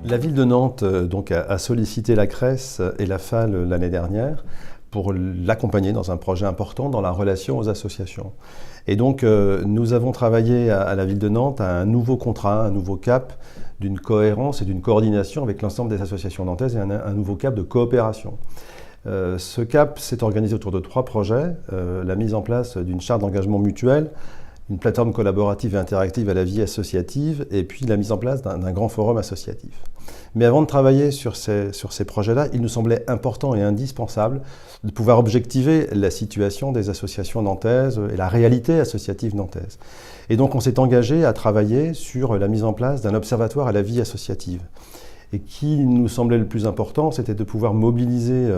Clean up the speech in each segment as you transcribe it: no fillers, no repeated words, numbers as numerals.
La ville de Nantes a sollicité la CRES et la FAL l'année dernière pour l'accompagner dans un projet important dans la relation aux associations. Et donc nous avons travaillé à la ville de Nantes à un nouveau contrat, un nouveau cap d'une cohérence et d'une coordination avec l'ensemble des associations nantaises et un nouveau cap de coopération. Ce cap s'est organisé autour de 3 projets, la mise en place d'une charte d'engagement mutuel, une plateforme collaborative et interactive à la vie associative, et puis la mise en place d'un grand forum associatif. Mais avant de travailler sur ces projets-là, il nous semblait important et indispensable de pouvoir objectiver la situation des associations nantaises et la réalité associative nantaise. Et donc on s'est engagé à travailler sur la mise en place d'un observatoire à la vie associative. Et qui nous semblait le plus important, c'était de pouvoir mobiliser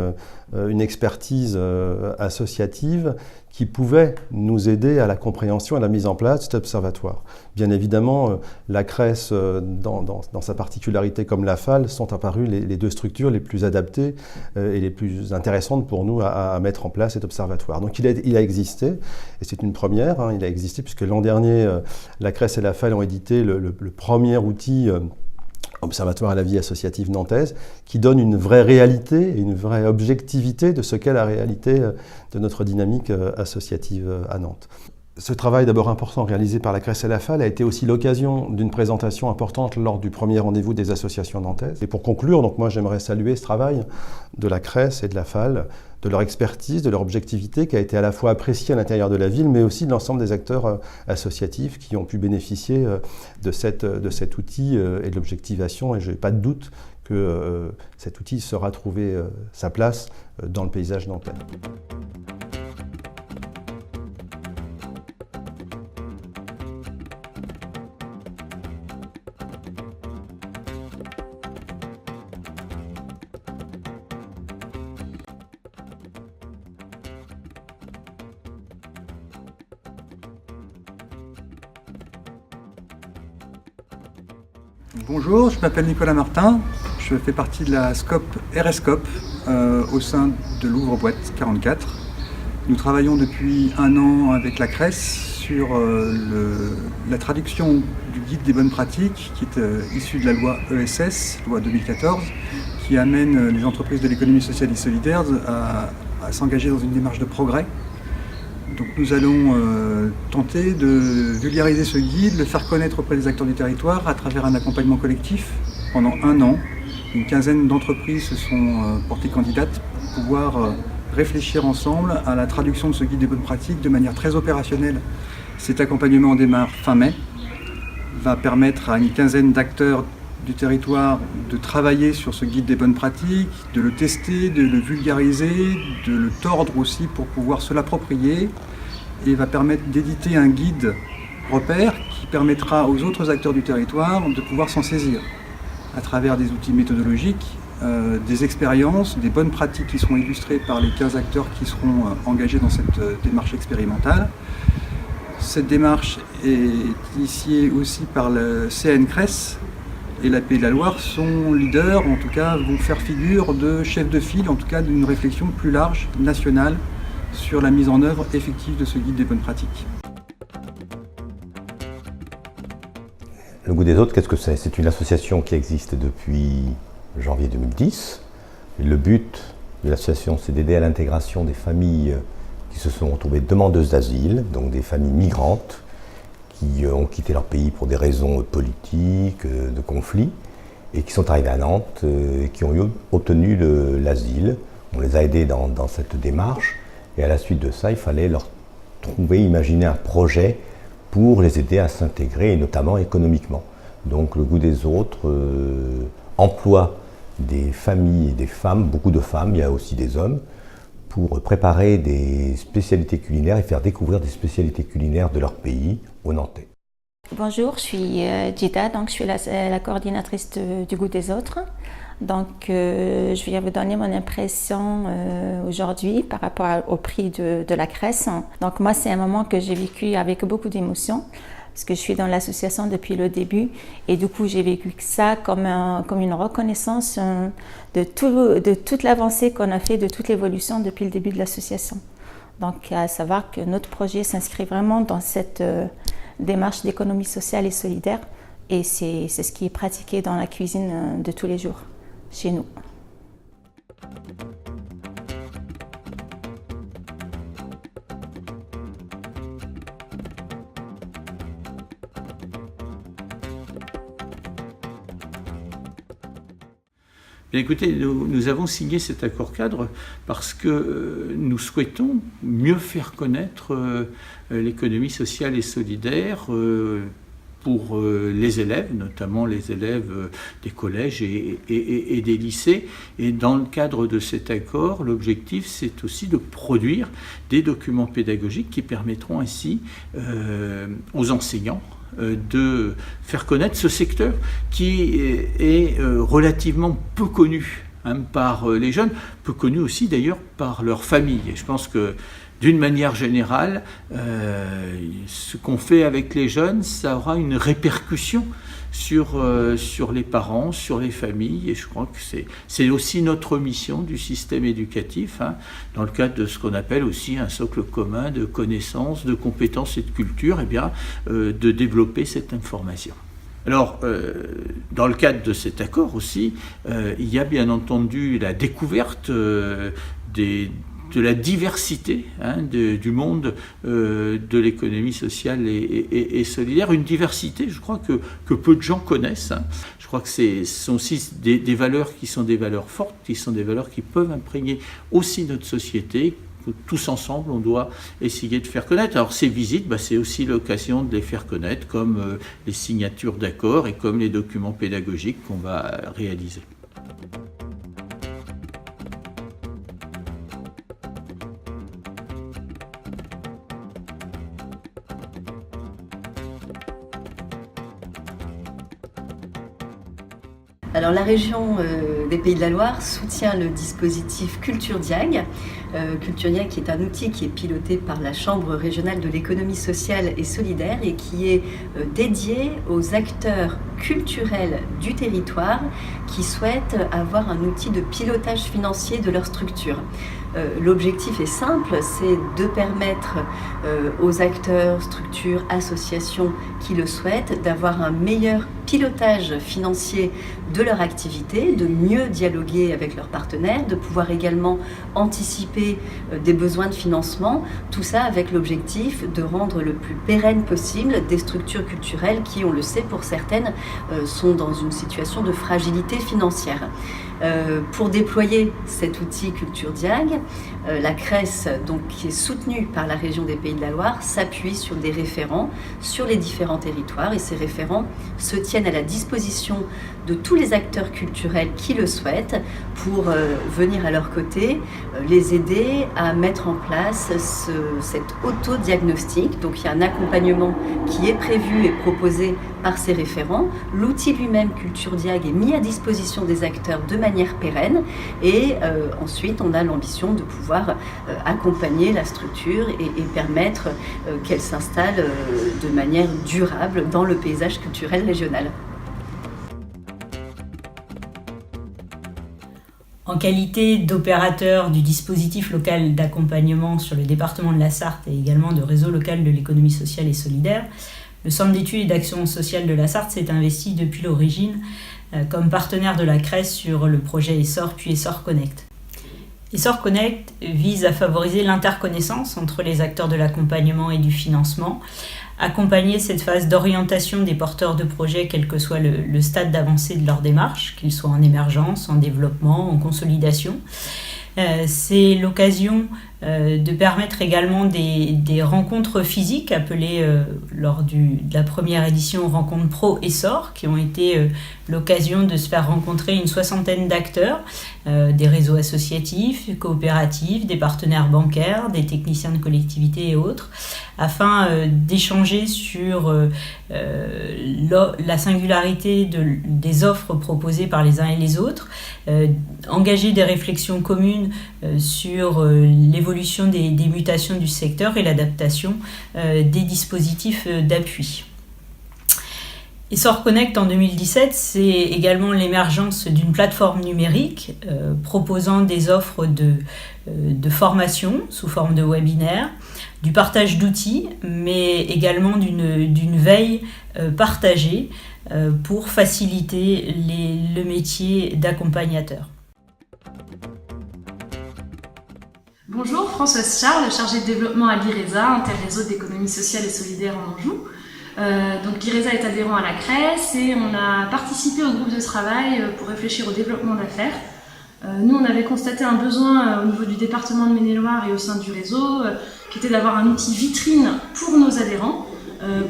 une expertise associative qui pouvait nous aider à la compréhension et à la mise en place de cet observatoire. Bien évidemment, la CRES, dans sa particularité comme la FAL, sont apparues les 2 structures les plus adaptées et les plus intéressantes pour nous à mettre en place cet observatoire. Donc il a existé, et c'est une première, il a existé puisque l'an dernier, la CRES et la FAL ont édité le premier outil Observatoire à la vie associative nantaise, qui donne une vraie réalité et une vraie objectivité de ce qu'est la réalité de notre dynamique associative à Nantes. Ce travail d'abord important réalisé par la CRES et la FAL a été aussi l'occasion d'une présentation importante lors du premier rendez-vous des associations nantaises. Et pour conclure, donc moi j'aimerais saluer ce travail de la CRES et de la FAL, de leur expertise, de leur objectivité qui a été à la fois appréciée à l'intérieur de la ville, mais aussi de l'ensemble des acteurs associatifs qui ont pu bénéficier de cet outil et de l'objectivation. Et je n'ai pas de doute que cet outil saura trouver sa place dans le paysage nantais. Bonjour, je m'appelle Nicolas Martin, je fais partie de la SCOP RSCOP au sein de Louvre-Boîte 44. Nous travaillons depuis 1 an avec la CRES sur la traduction du guide des bonnes pratiques qui est issu de la loi ESS, loi 2014, qui amène les entreprises de l'économie sociale et solidaire à s'engager dans une démarche de progrès. Donc nous allons tenter de vulgariser ce guide, le faire connaître auprès des acteurs du territoire à travers un accompagnement collectif pendant 1 an. Une quinzaine d'entreprises se sont portées candidates pour pouvoir réfléchir ensemble à la traduction de ce guide des bonnes pratiques de manière très opérationnelle. Cet accompagnement démarre fin mai, va permettre à une quinzaine d'acteurs du territoire de travailler sur ce guide des bonnes pratiques, de le tester, de le vulgariser, de le tordre aussi pour pouvoir se l'approprier, et va permettre d'éditer un guide repère qui permettra aux autres acteurs du territoire de pouvoir s'en saisir à travers des outils méthodologiques, des expériences, des bonnes pratiques qui seront illustrées par les 15 acteurs qui seront engagés dans cette démarche expérimentale. Cette démarche est initiée aussi par le CNCRES, et la Pays de la Loire sont leaders, en tout cas vont faire figure de chef de file, en tout cas d'une réflexion plus large, nationale, sur la mise en œuvre effective de ce guide des bonnes pratiques. Le Goût des autres, qu'est-ce que c'est? C'est une association qui existe depuis janvier 2010. Le but de l'association, c'est d'aider à l'intégration des familles qui se sont retrouvées demandeuses d'asile, donc des familles migrantes, qui ont quitté leur pays pour des raisons politiques, de conflits, et qui sont arrivés à Nantes, et qui ont obtenu l'asile. On les a aidés dans cette démarche, et à la suite de ça, il fallait leur imaginer un projet pour les aider à s'intégrer, et notamment économiquement. Donc le Goût des autres emploie des familles et des femmes, beaucoup de femmes, il y a aussi des hommes, pour préparer des spécialités culinaires et faire découvrir des spécialités culinaires de leur pays aux Nantais. Bonjour, je suis Gita, donc je suis la coordinatrice du Goût des autres. Donc je viens vous donner mon impression aujourd'hui par rapport au prix de la CRES. Donc moi, c'est un moment que j'ai vécu avec beaucoup d'émotion, parce que je suis dans l'association depuis le début, et du coup j'ai vécu ça comme une reconnaissance de toute l'avancée qu'on a fait, de toute l'évolution depuis le début de l'association. Donc à savoir que notre projet s'inscrit vraiment dans cette démarche d'économie sociale et solidaire Et c'est ce qui est pratiqué dans la cuisine de tous les jours chez nous. Bien, écoutez, nous avons signé cet accord cadre parce que nous souhaitons mieux faire connaître l'économie sociale et solidaire pour les élèves, notamment les élèves des collèges et des lycées. Et dans le cadre de cet accord, l'objectif, c'est aussi de produire des documents pédagogiques qui permettront ainsi aux enseignants de faire connaître ce secteur qui est relativement peu connu par les jeunes, peu connu aussi d'ailleurs par leurs familles. Et je pense que d'une manière générale, ce qu'on fait avec les jeunes, ça aura une répercussion sur les parents, sur les familles, et je crois que c'est aussi notre mission du système éducatif, dans le cadre de ce qu'on appelle aussi un socle commun de connaissances, de compétences et de culture, de développer cette information. Alors, dans le cadre de cet accord aussi, il y a bien entendu la découverte de la diversité du monde de l'économie sociale et solidaire, une diversité, je crois, que peu de gens connaissent. Je crois que ce sont aussi des valeurs qui sont des valeurs fortes, qui sont des valeurs qui peuvent imprégner aussi notre société. Tous ensemble, on doit essayer de faire connaître. Alors ces visites, c'est aussi l'occasion de les faire connaître, comme les signatures d'accords et comme les documents pédagogiques qu'on va réaliser. Alors la région des Pays de la Loire soutient le dispositif Culture Diag. Culture Diag qui est un outil qui est piloté par la Chambre régionale de l'économie sociale et solidaire et qui est dédié aux acteurs culturels du territoire qui souhaitent avoir un outil de pilotage financier de leur structure. L'objectif est simple, c'est de permettre aux acteurs, structures, associations qui le souhaitent d'avoir un meilleur pilotage financier de leur activité, de mieux dialoguer avec leurs partenaires, de pouvoir également anticiper des besoins de financement, tout ça avec l'objectif de rendre le plus pérenne possible des structures culturelles qui, on le sait pour certaines, sont dans une situation de fragilité financière. Pour déployer cet outil Culture Diag, la CRES, donc, qui est soutenue par la région des Pays de la Loire, s'appuie sur des référents sur les différents territoires et ces référents se tiennent à la disposition de tous les acteurs culturels qui le souhaitent pour venir à leur côté, les aider à mettre en place cet autodiagnostic. Donc il y a un accompagnement qui est prévu et proposé par ces référents. L'outil lui-même, Culture Diag, est mis à disposition des acteurs de manière pérenne et ensuite on a l'ambition de pouvoir accompagner la structure et permettre qu'elle s'installe de manière durable dans le paysage culturel régional. En qualité d'opérateur du dispositif local d'accompagnement sur le département de la Sarthe et également de réseau local de l'économie sociale et solidaire, le Centre d'études et d'action sociale de la Sarthe s'est investi depuis l'origine comme partenaire de la CRES sur le projet Essor puis Essor Connect. Essor Connect vise à favoriser l'interconnaissance entre les acteurs de l'accompagnement et du financement, accompagner cette phase d'orientation des porteurs de projets, quel que soit le stade d'avancée de leur démarche, qu'ils soient en émergence, en développement, en consolidation. C'est l'occasion de permettre également des rencontres physiques appelées lors de la première édition Rencontre Pro Essor, qui ont été l'occasion de se faire rencontrer une 60aine d'acteurs, des réseaux associatifs, coopératifs, des partenaires bancaires, des techniciens de collectivités et autres, afin d'échanger sur la singularité des offres proposées par les uns et les autres, engager des réflexions communes sur l'évolution des mutations du secteur et l'adaptation des dispositifs d'appui. Essor Connect en 2017, c'est également l'émergence d'une plateforme numérique proposant des offres de formation sous forme de webinaires, du partage d'outils, mais également d'une veille partagée pour faciliter le métier d'accompagnateur. Bonjour, Françoise Charles, chargée de développement à l'IRESA, interréseau d'économie sociale et solidaire en Anjou. Donc l'IRESA est adhérent à la CRES et on a participé au groupe de travail pour réfléchir au développement d'affaires. Nous, on avait constaté un besoin au niveau du département de Maine-et-Loire et au sein du réseau, qui était d'avoir un outil vitrine pour nos adhérents,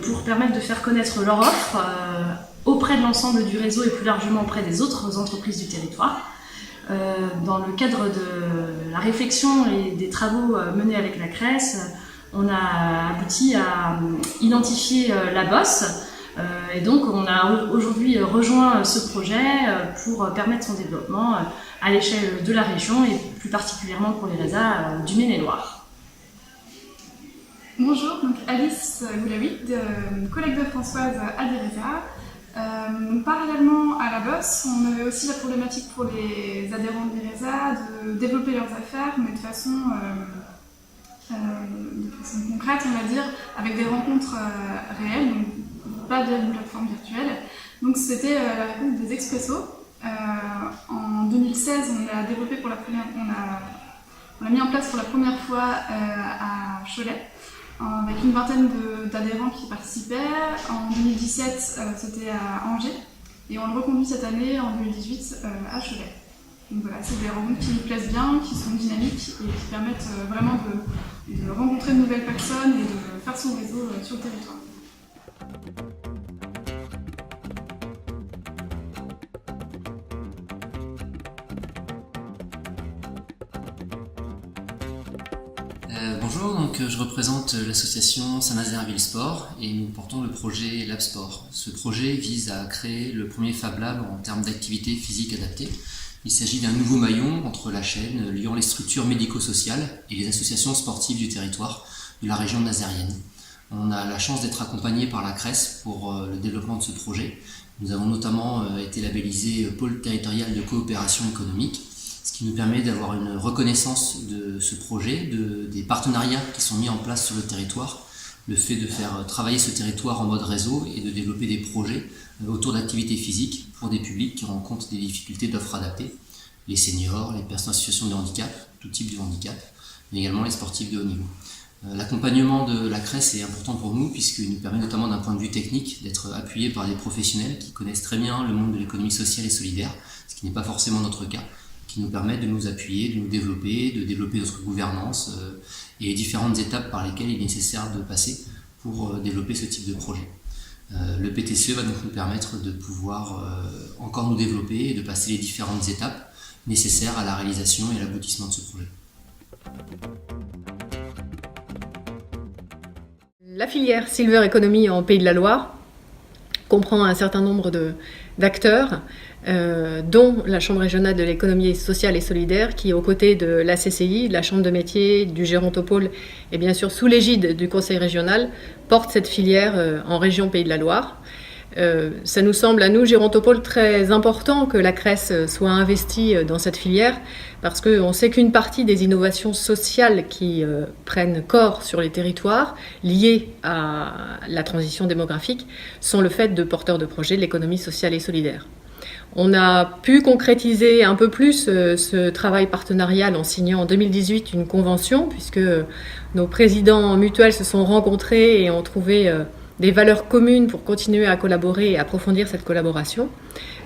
pour permettre de faire connaître leur offre auprès de l'ensemble du réseau et plus largement auprès des autres entreprises du territoire. Dans le cadre de la réflexion et des travaux menés avec la CRES, on a abouti à identifier la BOSS et donc on a aujourd'hui rejoint ce projet pour permettre son développement à l'échelle de la région et plus particulièrement pour l'IRESA du Maine-et-Loire. Bonjour, donc Alice Goulaoui, collègue de Françoise à l'IRESA. Parallèlement à la BOSS, on avait aussi la problématique pour les adhérents de l'IRESA de développer leurs affaires, mais de façon concrète, on va dire, avec des rencontres réelles, donc pas via une plateforme virtuelle. Donc c'était la rencontre des expressos. En 2016, on l'a développé on l'a mis en place pour la première fois à Cholet, avec une vingtaine d'adhérents qui participaient. En 2017, c'était à Angers, et on le reconduit cette année, en 2018, à Cholet. Donc voilà, c'est des rencontres qui nous plaisent bien, qui sont dynamiques et qui permettent vraiment de rencontrer de nouvelles personnes et de faire son réseau sur le territoire. Bonjour, donc je représente l'association Saint-Nazaire-Ville Sport et nous portons le projet Lab Sport. Ce projet vise à créer le premier Fab Lab en termes d'activité physique adaptée. Il s'agit d'un nouveau maillon entre la chaîne liant les structures médico-sociales et les associations sportives du territoire de la région nazérienne. On a la chance d'être accompagné par la CRES pour le développement de ce projet. Nous avons notamment été labellisés Pôle territorial de coopération économique, ce qui nous permet d'avoir une reconnaissance de ce projet, des partenariats qui sont mis en place sur le territoire, le fait de faire travailler ce territoire en mode réseau et de développer des projets autour d'activités physiques pour des publics qui rencontrent des difficultés d'offres adaptées, les seniors, les personnes en situation de handicap, tout type de handicap, mais également les sportifs de haut niveau. L'accompagnement de la CRES est important pour nous puisqu'il nous permet notamment d'un point de vue technique d'être appuyé par des professionnels qui connaissent très bien le monde de l'économie sociale et solidaire, ce qui n'est pas forcément notre cas, qui nous permettent de nous appuyer, de nous développer, notre gouvernance et les différentes étapes par lesquelles il est nécessaire de passer pour développer ce type de projet. Le PTCE va donc nous permettre de pouvoir encore nous développer et de passer les différentes étapes nécessaires à la réalisation et à l'aboutissement de ce projet. La filière Silver Economy en Pays de la Loire comprend un certain nombre d'acteurs, dont la Chambre régionale de l'économie sociale et solidaire, qui, aux côtés de la CCI, de la Chambre de métier, du Gérontopôle et bien sûr sous l'égide du Conseil régional, porte cette filière en région Pays de la Loire. Ça nous semble, à nous, Gérontopôle, très important que la CRES soit investie dans cette filière, parce qu'on sait qu'une partie des innovations sociales qui prennent corps sur les territoires, liées à la transition démographique, sont le fait de porteurs de projets de l'économie sociale et solidaire. On a pu concrétiser un peu plus ce travail partenarial en signant en 2018 une convention, puisque nos présidents mutuels se sont rencontrés et ont trouvé des valeurs communes pour continuer à collaborer et approfondir cette collaboration,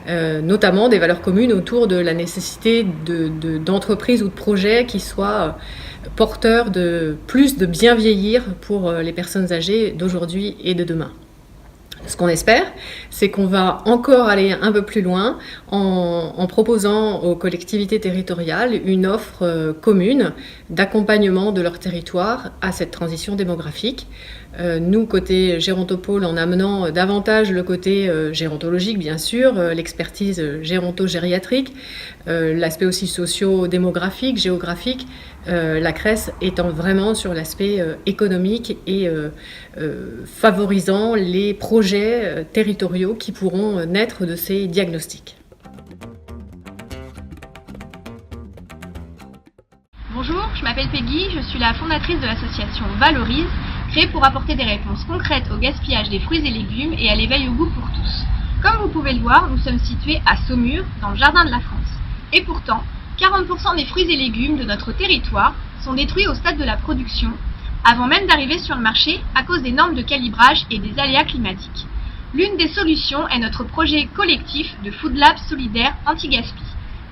notamment des valeurs communes autour de la nécessité d'entreprises ou de projets qui soient porteurs de plus de bien vieillir pour les personnes âgées d'aujourd'hui et de demain. Ce qu'on espère, c'est qu'on va encore aller un peu plus loin en proposant aux collectivités territoriales une offre commune d'accompagnement de leur territoire à cette transition démographique. Nous, côté Gérontopôle, en amenant davantage le côté gérontologique, bien sûr, l'expertise géronto-gériatrique, l'aspect aussi socio-démographique, géographique, la CRES étant vraiment sur l'aspect économique et favorisant les projets territoriaux qui pourront naître de ces diagnostics. Bonjour, je m'appelle Peggy, je suis la fondatrice de l'association Valorise, créée pour apporter des réponses concrètes au gaspillage des fruits et légumes et à l'éveil au goût pour tous. Comme vous pouvez le voir, nous sommes situés à Saumur, dans le jardin de la France. Et pourtant, 40% des fruits et légumes de notre territoire sont détruits au stade de la production, avant même d'arriver sur le marché à cause des normes de calibrage et des aléas climatiques. L'une des solutions est notre projet collectif de Food Lab solidaire anti-gaspi.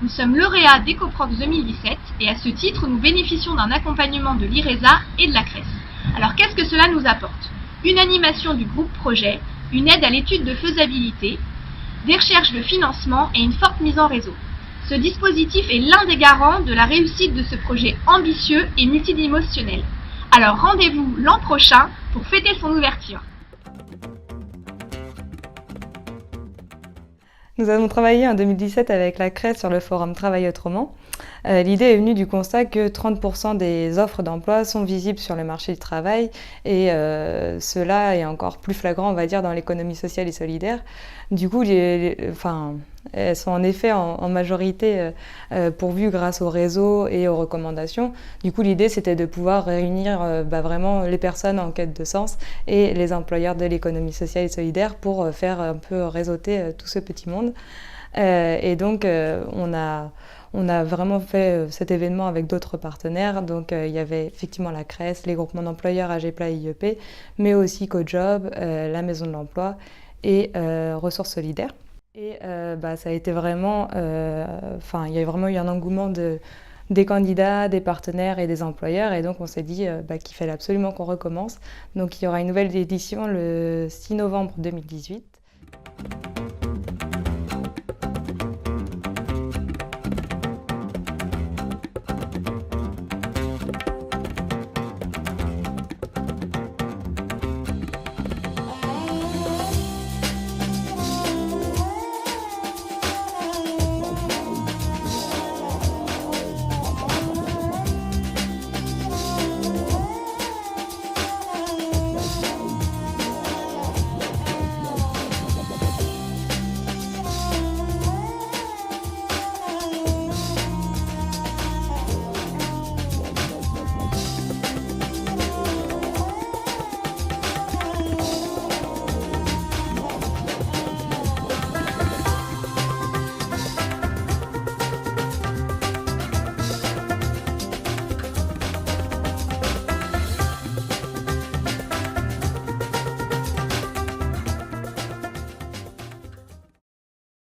Nous sommes lauréats d'EcoProx 2017 et à ce titre, nous bénéficions d'un accompagnement de l'IRESA et de la CRES. Alors qu'est-ce que cela nous apporte? Une animation du groupe projet, une aide à l'étude de faisabilité, des recherches de financement et une forte mise en réseau. Ce dispositif est l'un des garants de la réussite de ce projet ambitieux et multidimensionnel. Alors rendez-vous l'an prochain pour fêter son ouverture. Nous avons travaillé en 2017 avec la CRES sur le forum Travail Autrement. L'idée est venue du constat que 30% des offres d'emploi sont visibles sur le marché du travail et cela est encore plus flagrant, on va dire, dans l'économie sociale et solidaire. Du coup, elles sont en effet en majorité pourvues grâce au réseau et aux recommandations. Du coup, l'idée, c'était de pouvoir réunir vraiment les personnes en quête de sens et les employeurs de l'économie sociale et solidaire pour faire un peu réseauter tout ce petit monde. Et donc, on a vraiment fait cet événement avec d'autres partenaires. Donc, il y avait effectivement la CRES, les groupements d'employeurs AGEPLA et IEP, mais aussi CoJob, la Maison de l'Emploi et Ressources Solidaires. Et ça a été vraiment, il y a vraiment eu un engouement des candidats, des partenaires et des employeurs. Et donc, on s'est dit qu'il fallait absolument qu'on recommence. Donc, il y aura une nouvelle édition le 6 novembre 2018.